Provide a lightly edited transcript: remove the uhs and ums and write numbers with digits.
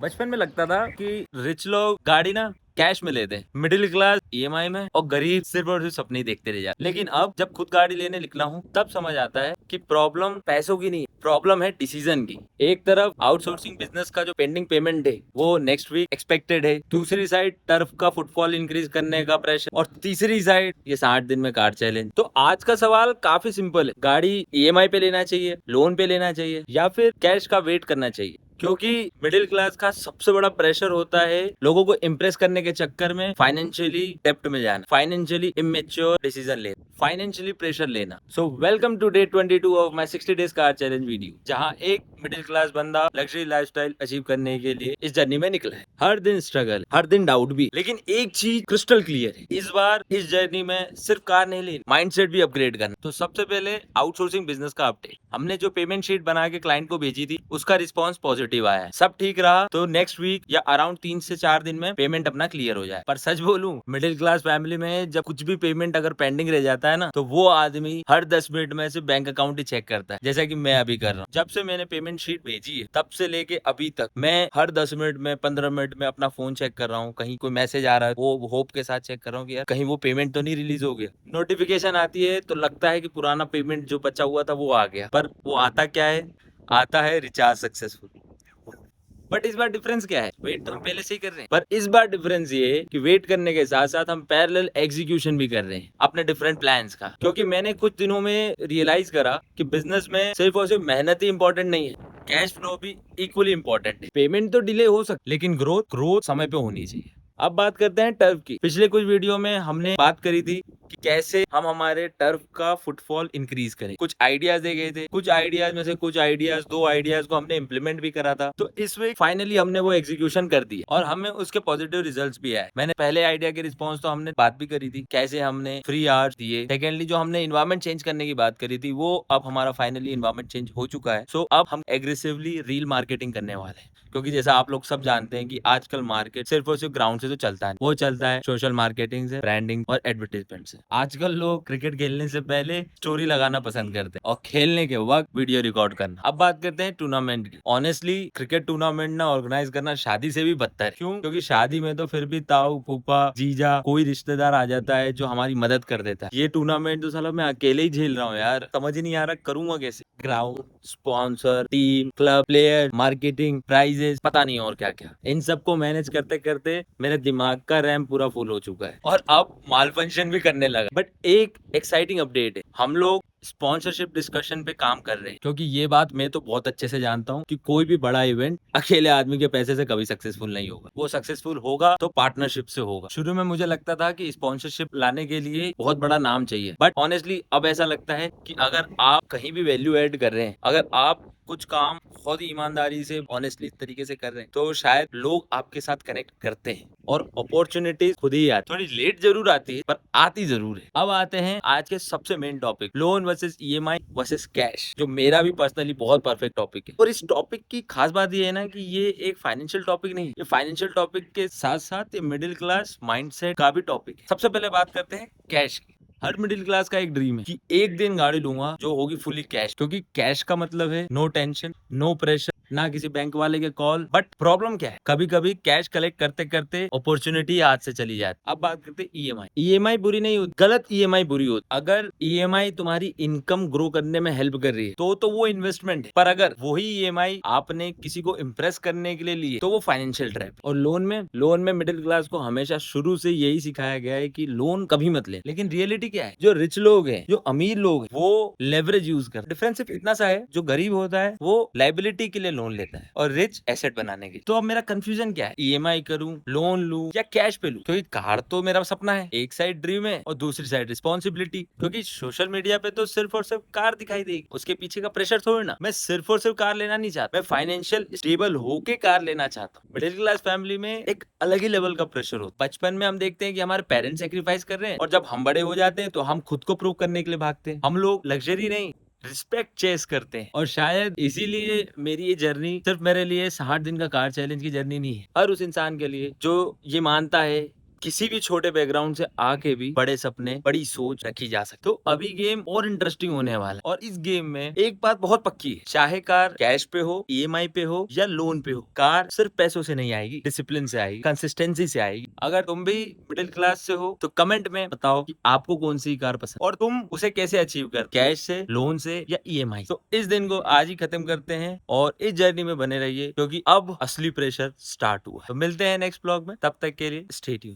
बचपन में लगता था कि रिच लोग गाड़ी ना कैश में लेते हैं, मिडिल क्लास ईएमआई में, और गरीब सिर्फ और सिर्फ सपने ही देखते रह जाते। लेकिन अब जब खुद गाड़ी लेने निकला हूँ तब समझ आता है कि प्रॉब्लम पैसों की नहीं, प्रॉब्लम है डिसीजन की। एक तरफ आउटसोर्सिंग बिजनेस का जो पेंडिंग पेमेंट है वो नेक्स्ट वीक एक्सपेक्टेड है, दूसरी साइड टर्फ का फुटफॉल इंक्रीज करने का प्रेशर, और तीसरी साइड ये 60 दिन में कार चैलेंज। तो आज का सवाल काफी सिंपल है, गाड़ी ईएमआई पे लेना चाहिए, लोन पे लेना चाहिए, या फिर कैश का वेट करना चाहिए? क्योंकि मिडिल क्लास का सबसे बड़ा प्रेशर होता है लोगों को इम्प्रेस करने के चक्कर में फाइनेंशियली डेप्ट में जाना, फाइनेंशियली इमेच्योर डिसीजन लेना, फाइनेंशियली प्रेशर लेना। So welcome to day 22 of my 60 days car challenge video, जहां एक मिडिल क्लास बंदा लग्जरी लाइफस्टाइल अचीव करने के लिए इस जर्नी में निकला है। हर दिन स्ट्रगल, हर दिन डाउट भी, लेकिन एक चीज क्रिस्टल क्लियर है, इस बार इस जर्नी में सिर्फ कार नहीं लेनी, माइंडसेट भी अपग्रेड करना। तो सबसे पहले आउटसोर्सिंग बिजनेस का अपडेट। हमने जो पेमेंट शीट बना के क्लाइंट को भेजी थी उसका रिस्पॉन्स पॉजिटिव आया है। सब ठीक रहा तो नेक्स्ट वीक या अराउंड 3 से 4 दिन में पेमेंट अपना क्लियर हो जाए। पर सच बोलूं, मिडिल क्लास फैमिली में जब कुछ भी पेमेंट अगर पेंडिंग रह जाता है ना, तो वो आदमी हर 10 मिनट में से बैंक अकाउंट ही चेक करता है, जैसा कि मैं अभी कर रहा हूँ। जब से मैंने पेमेंट शीट भेजी है तब से लेके अभी तक मैं हर 10 मिनट में 15 मिनट में अपना फोन चेक कर रहा हूँ। कहीं कोई मैसेज आ रहा है वो होप के साथ चेक कर रहा हूँ कि यार कहीं वो पेमेंट तो नहीं रिलीज हो गया। नोटिफिकेशन आती है तो लगता है कि पुराना पेमेंट जो बचा हुआ था वो आ गया, पर वो आता क्या है? आता है रिचार्ज सक्सेसफुल। बट इस बार डिफरेंस क्या है? वेट तो हम पहले से ही कर रहे हैं, पर इस बार डिफरेंस ये है कि वेट करने के साथ साथ हम पैरेलल एग्जीक्यूशन भी कर रहे हैं अपने डिफरेंट प्लान्स का। क्योंकि मैंने कुछ दिनों में रियलाइज करा कि बिजनेस में सिर्फ और सिर्फ मेहनत ही इंपॉर्टेंट नहीं है, कैश फ्लो भी इक्वली इंपॉर्टेंट है। पेमेंट तो डिले हो सकती, लेकिन ग्रोथ ग्रोथ समय पे होनी चाहिए। अब बात करते हैं टर्फ की। पिछले कुछ वीडियो में हमने बात करी थी कि कैसे हम हमारे टर्फ का फुटफॉल इंक्रीज करें। कुछ आइडियाज दे गए थे, कुछ आइडियाज में से कुछ आइडियाज, 2 आइडियाज को हमने इम्प्लीमेंट भी करा था। तो इस वीक फाइनली हमने वो एग्जीक्यूशन कर दिया और हमें उसके पॉजिटिव रिजल्ट्स भी आए। मैंने पहले आइडिया के रिस्पॉन्स तो हमने बात भी करी थी, कैसे हमने फ्री आवर्स दिए। सेकेंडली जो हमने इन्वायरमेंट चेंज करने की बात करी थी वो अब हमारा फाइनली इन्वायरमेंट चेंज हो चुका है। सो अब हम एग्रेसिवली रील मार्केटिंग करने वाले हैं, क्योंकि जैसा आप लोग सब जानते हैं कि आजकल मार्केट सिर्फ और सिर्फ ग्राउंड से तो चलता है, वो चलता है सोशल मार्केटिंग से, ब्रांडिंग और एडवर्टाइजमेंट से। आजकल लोग क्रिकेट खेलने से पहले स्टोरी लगाना पसंद करते हैं और खेलने के वक्त वीडियो रिकॉर्ड करना। अब बात करते हैं टूर्नामेंट की। ऑनेस्टली क्रिकेट टूर्नामेंट ना ऑर्गेनाइज करना शादी से भी बदतर है। क्यों? क्योंकि शादी में तो फिर भी ताऊ, फूफा, जीजा, कोई रिश्तेदार आ जाता है जो हमारी मदद कर देता है। ये टूर्नामेंट तो साला मैं अकेले ही झेल रहा हूँ यार, समझ ही नहीं आ रहा करूंगा कैसे। Ground, sponsor, team, club, player, marketing, prizes, पता नहीं और क्या क्या, इन सबको मैनेज करते करते मेरे दिमाग का रैम पूरा फुल हो चुका है और अब माल फंक्शन भी करने लगा। बट एक एक्साइटिंग अपडेट है, हम लोग स्पॉन्सरशिप डिस्कशन पे काम कर रहे हैं। क्योंकि ये बात मैं तो बहुत अच्छे से जानता हूँ कि कोई भी बड़ा इवेंट अकेले आदमी के पैसे से कभी सक्सेसफुल नहीं होगा। वो सक्सेसफुल होगा तो पार्टनरशिप से होगा। शुरू में मुझे लगता था कि स्पॉन्सरशिप लाने के लिए बहुत बड़ा नाम चाहिए, बट ऑनेस्टली अब ऐसा लगता है कि अगर आप कहीं भी वैल्यू ऐड कर रहे हैं, अगर आप कुछ काम बहुत ही ईमानदारी से, ऑनेस्टली तरीके से कर रहे हैं, तो शायद लोग आपके साथ कनेक्ट करते हैं और अपॉर्चुनिटीज खुद ही आती। थोड़ी लेट जरूर आती है पर आती जरूर है। अब आते हैं आज के सबसे main topic, loan versus EMI versus cash, जो मेरा भी पर्सनली बहुत परफेक्ट टॉपिक है। और इस टॉपिक की खास बात ये है ना कि ये एक फाइनेंशियल टॉपिक नहीं, ये फाइनेंशियल टॉपिक के साथ साथ ये मिडिल क्लास माइंडसेट का भी टॉपिक है। सबसे पहले बात करते हैं कैश की। हर मिडिल क्लास का एक ड्रीम है कि एक दिन गाड़ी लूंगा जो होगी फुली कैश, क्योंकि कैश का मतलब है नो टेंशन, नो प्रेशर, ना किसी बैंक वाले के कॉल। बट प्रॉब्लम क्या है, कभी कभी कैश कलेक्ट करते करते अपॉर्चुनिटी हाथ से चली जाती। अब बात करते हैं ईएमआई। ईएमआई बुरी नहीं होती, गलत ईएमआई बुरी होती। अगर ईएमआई तुम्हारी इनकम ग्रो करने में हेल्प कर रही है तो वो इन्वेस्टमेंट है, पर अगर वही ईएमआई आपने किसी को इम्प्रेस करने के लिए ली तो वो फाइनेंशियल ट्रैप। और लोन में मिडिल क्लास को हमेशा शुरू से यही सिखाया गया है कि लोन कभी मत ले। लेकिन रियलिटी क्या है, जो रिच लोग हैं, जो अमीर लोग हैं, वो लेवरेज यूज कर। डिफरेंस सिर्फ इतना सा है, जो गरीब होता है वो लाइबिलिटी के लिए लोन लेता है और रिच एसेट बनाने के। तो अब मेरा कंफ्यूजन क्या है, ईएमआई करूं, लोन लूं या कैश पे लूं? क्योंकि कार तो मेरा सपना है, एक साइड ड्रीम है और दूसरी साइड रिस्पॉन्सिबिलिटी। क्योंकि सोशल मीडिया पे तो सिर्फ और सिर्फ कार दिखाई देगी, उसके पीछे का प्रेशर थोड़ी ना। मैं सिर्फ और सिर्फ कार लेना नहीं चाहता, मैं फाइनेंशियल स्टेबल होके कार लेना चाहता हूँ। मिडिल क्लास फैमिली में एक अलग ही लेवल का प्रेशर होता है। बचपन में हम देखते हैं कि हमारे पेरेंट्स सेक्रीफाइस कर रहे हैं, और जब हम बड़े हो जाते हैं तो हम खुद को प्रूव करने के लिए भागते हैं। हम लोग लग्जरी नहीं, रिस्पेक्ट चेस करते हैं। और शायद इसीलिए मेरी ये जर्नी सिर्फ मेरे लिए 60 दिन का कार चैलेंज की जर्नी नहीं है, हर उस इंसान के लिए जो ये मानता है किसी भी छोटे बैकग्राउंड से आके भी बड़े सपने, बड़ी सोच रखी जा सकती। तो अभी गेम और इंटरेस्टिंग होने वाला है और इस गेम में एक बात बहुत पक्की है, चाहे कार कैश पे हो, ईएमआई पे हो या लोन पे हो, कार सिर्फ पैसों से नहीं आएगी, डिसिप्लिन से आएगी, कंसिस्टेंसी से आएगी। अगर तुम भी मिडिल क्लास से हो तो कमेंट में बताओ कि आपको कौन सी कार पसंद और तुम उसे कैसे अचीव कर, कैश से, लोन से या ईएमआई। तो इस दिन को आज ही खत्म करते हैं और इस जर्नी में बने रहिए क्योंकि अब असली प्रेशर स्टार्ट हुआ है। तो मिलते हैं नेक्स्ट ब्लॉग में, तब तक के लिए स्टे ट्यून्ड।